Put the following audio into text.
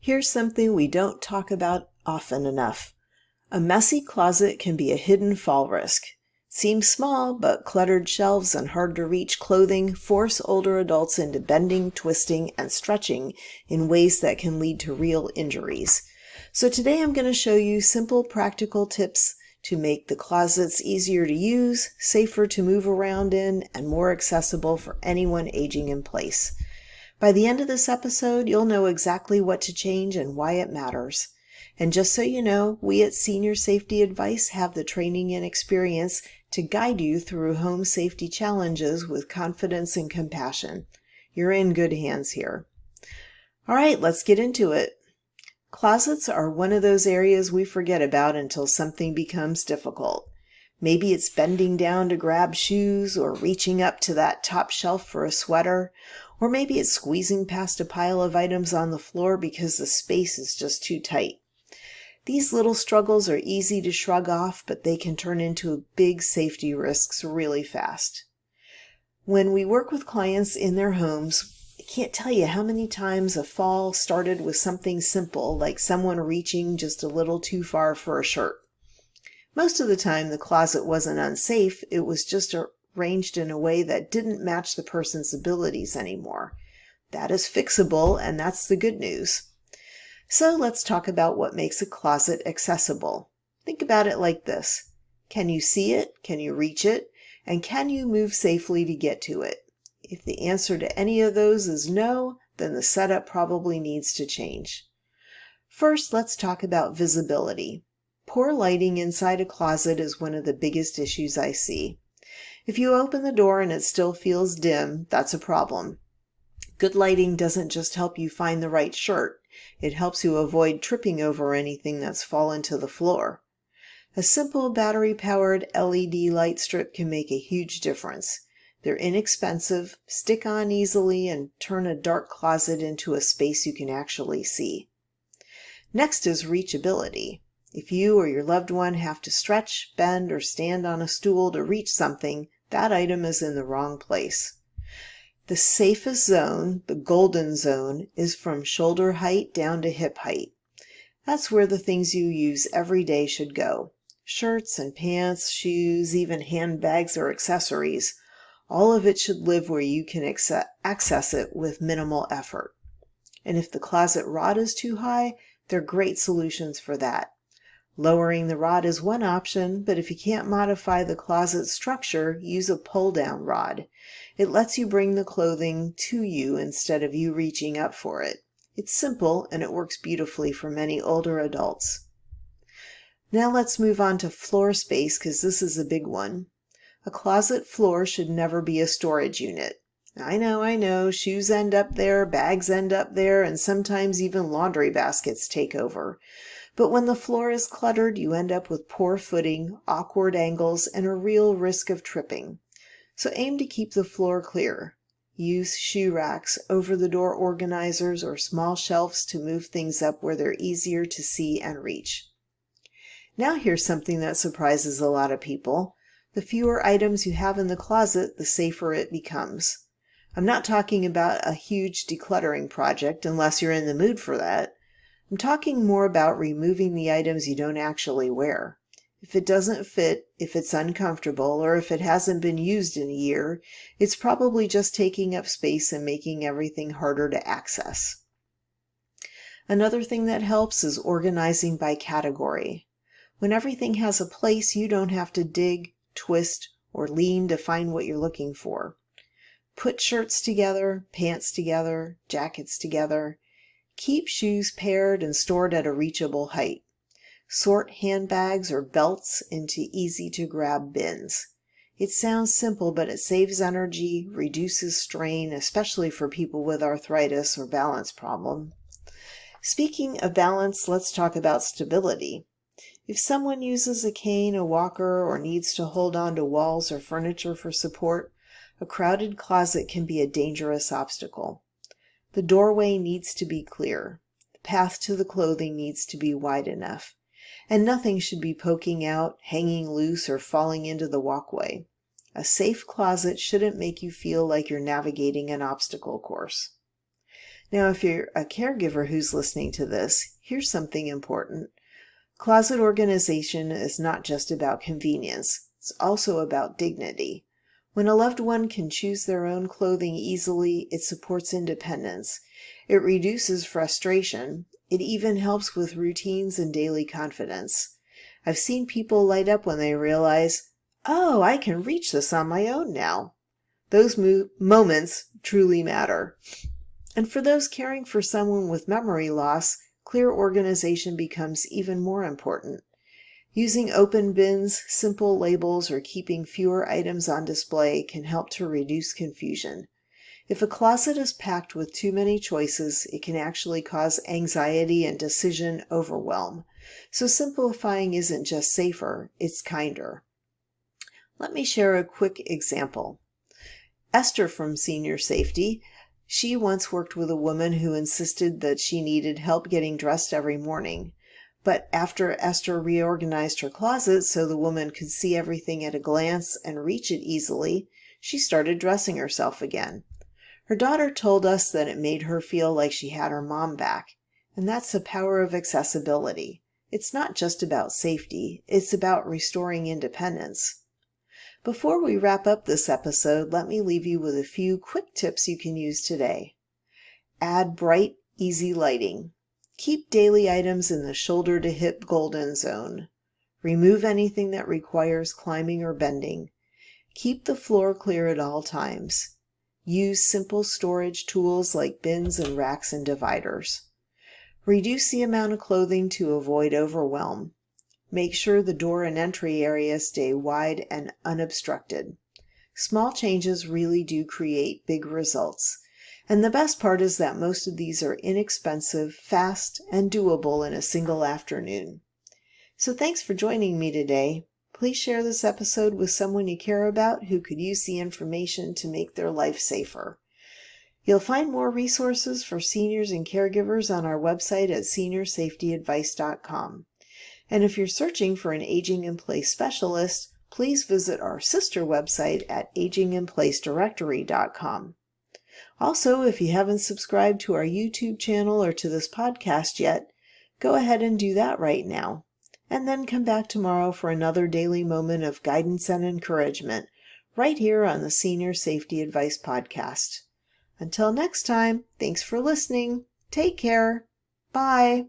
Here's something we don't talk about often enough. A messy closet can be a hidden fall risk. Seems small, but cluttered shelves and hard-to-reach clothing force older adults into bending, twisting, and stretching in ways that can lead to real injuries. So today I'm going to show you simple, practical tips to make the closets easier to use, safer to move around in, and more accessible for anyone aging in place. By the end of this episode, you'll know exactly what to change and why it matters. And just so you know, we at Senior Safety Advice have the training and experience to guide you through home safety challenges with confidence and compassion. You're in good hands here. All right, let's get into it. Closets are one of those areas we forget about until something becomes difficult. Maybe it's bending down to grab shoes or reaching up to that top shelf for a sweater, or maybe it's squeezing past a pile of items on the floor because the space is just too tight. These little struggles are easy to shrug off, but they can turn into big safety risks really fast. When we work with clients in their homes, I can't tell you how many times a fall started with something simple, like someone reaching just a little too far for a shirt. Most of the time, the closet wasn't unsafe, it was just arranged in a way that didn't match the person's abilities anymore. That is fixable, and that's the good news. So let's talk about what makes a closet accessible. Think about it like this. Can you see it? Can you reach it? And can you move safely to get to it? If the answer to any of those is no, then the setup probably needs to change. First, let's talk about visibility. Poor lighting inside a closet is one of the biggest issues I see. If you open the door and it still feels dim, that's a problem. Good lighting doesn't just help you find the right shirt. It helps you avoid tripping over anything that's fallen to the floor. A simple battery-powered LED light strip can make a huge difference. They're inexpensive, stick on easily, and turn a dark closet into a space you can actually see. Next is reachability. If you or your loved one have to stretch, bend, or stand on a stool to reach something, that item is in the wrong place. The safest zone, the golden zone, is from shoulder height down to hip height. That's where the things you use every day should go. Shirts and pants, shoes, even handbags or accessories. All of it should live where you can access it with minimal effort. And if the closet rod is too high, there are great solutions for that. Lowering the rod is one option, but if you can't modify the closet structure, use a pull-down rod. It lets you bring the clothing to you instead of you reaching up for it. It's simple and it works beautifully for many older adults. Now let's move on to floor space because this is a big one. A closet floor should never be a storage unit. I know, shoes end up there, bags end up there, and sometimes even laundry baskets take over. But when the floor is cluttered, you end up with poor footing, awkward angles, and a real risk of tripping. So aim to keep the floor clear. Use shoe racks, over-the-door organizers, or small shelves to move things up where they're easier to see and reach. Now here's something that surprises a lot of people. The fewer items you have in the closet, the safer it becomes. I'm not talking about a huge decluttering project unless you're in the mood for that. I'm talking more about removing the items you don't actually wear. If it doesn't fit, if it's uncomfortable, or if it hasn't been used in a year, it's probably just taking up space and making everything harder to access. Another thing that helps is organizing by category. When everything has a place, you don't have to dig, twist, or lean to find what you're looking for. Put shirts together, pants together, jackets together. Keep shoes paired and stored at a reachable height. Sort handbags or belts into easy-to-grab bins. It sounds simple, but it saves energy, reduces strain, especially for people with arthritis or balance problem. Speaking of balance, let's talk about stability. If someone uses a cane, a walker, or needs to hold on to walls or furniture for support, a crowded closet can be a dangerous obstacle. The doorway needs to be clear. The path to the clothing needs to be wide enough. And nothing should be poking out, hanging loose, or falling into the walkway. A safe closet shouldn't make you feel like you're navigating an obstacle course. Now, if you're a caregiver who's listening to this, here's something important. Closet organization is not just about convenience. It's also about dignity. When a loved one can choose their own clothing easily, it supports independence. It reduces frustration. It even helps with routines and daily confidence. I've seen people light up when they realize, oh, I can reach this on my own now. Those moments truly matter. And for those caring for someone with memory loss, clear organization becomes even more important. Using open bins, simple labels, or keeping fewer items on display can help to reduce confusion. If a closet is packed with too many choices, it can actually cause anxiety and decision overwhelm. So simplifying isn't just safer, it's kinder. Let me share a quick example. Esther from Senior Safety. She once worked with a woman who insisted that she needed help getting dressed every morning. But after Esther reorganized her closet so the woman could see everything at a glance and reach it easily, she started dressing herself again. Her daughter told us that it made her feel like she had her mom back. And that's the power of accessibility. It's not just about safety, it's about restoring independence. Before we wrap up this episode, let me leave you with a few quick tips you can use today. Add bright, easy lighting. Keep daily items in the shoulder to hip golden zone. Remove anything that requires climbing or bending. Keep the floor clear at all times. Use simple storage tools like bins and racks and dividers. Reduce the amount of clothing to avoid overwhelm. Make sure the door and entry area stay wide and unobstructed. Small changes really do create big results. And the best part is that most of these are inexpensive, fast, and doable in a single afternoon. So thanks for joining me today. Please share this episode with someone you care about who could use the information to make their life safer. You'll find more resources for seniors and caregivers on our website at seniorsafetyadvice.com. And if you're searching for an aging in place specialist, please visit our sister website at aginginplacedirectory.com. Also, if you haven't subscribed to our YouTube channel or to this podcast yet, go ahead and do that right now. And then come back tomorrow for another daily moment of guidance and encouragement, right here on the Senior Safety Advice Podcast. Until next time, thanks for listening. Take care. Bye.